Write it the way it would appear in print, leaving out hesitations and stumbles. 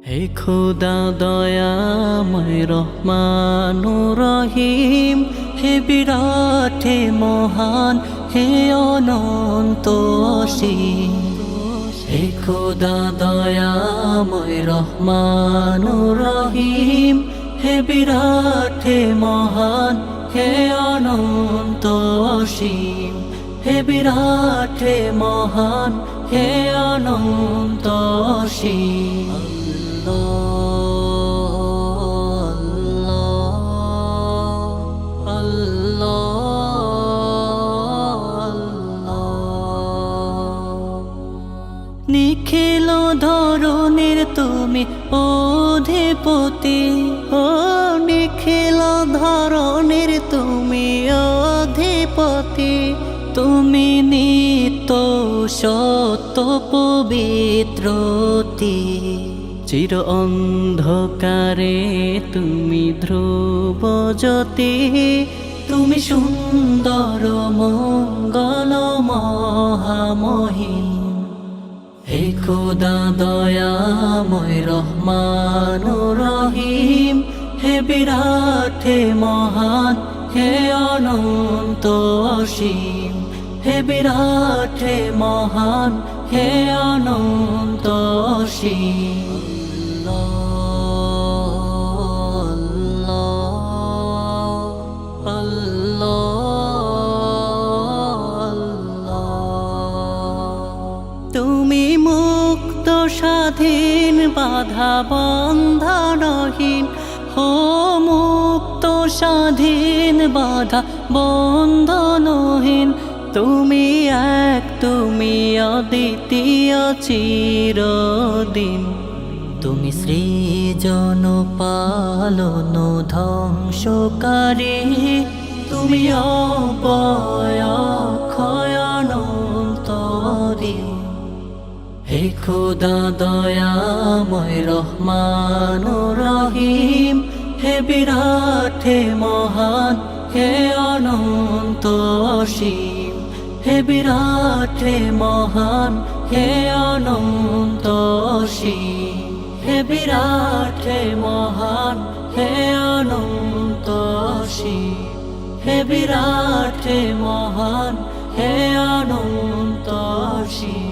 হে খোদা দয়াময় রহমানুর রহিম, হে বিরাট হে মহান, হে অনন্ত অসীম। হে খোদা দয়াময় রহমানুর রহিম, হে বিরাট হে মহান, হে অনন্ত অসীম। হে বিরাট হে মহান, হে অনন্ত অসীম। নিখিল ধরনের তুমি অধিপতি, ও নিখিল ধরনের তুমি অধিপতি। তুমি নিত্য সত্য পবিত্রতি, চির অন্ধকারে তুমি ধ্রুব জ্যোতি। তুমি সুন্দর মঙ্গল মহামহিম। হে খোদা দয়াময় রহমানুর রহিম, হে বিরাট হে মহান, হে অনন্ত অসীম। হে বিরাট হে মহান, হে অনন্ত অসীম। তুমি মুক্ত স্বাধীন বাধা বন্ধনহীন, হো মুক্ত স্বাধীন বাধা বন্ধনহীন। তুমি এক, তুমি অদ্বিতীয় চিরদিন। তুমি সৃজন পালন ধ্বংসকারী, তুমি অপয় অক্ষয় অনন্তরী। হে খোদা দয়াময় রহমানুর রহিম, হে বিরাট হে মহান, হে অনন্ত অসীম। হে বিরাট হে মহান, হে অনন্ত অসীম। হে বিরাট হে মহান, হে অনন্ত অসীম। হে বিরাট হে মহান, হে অনন্ত অসীম।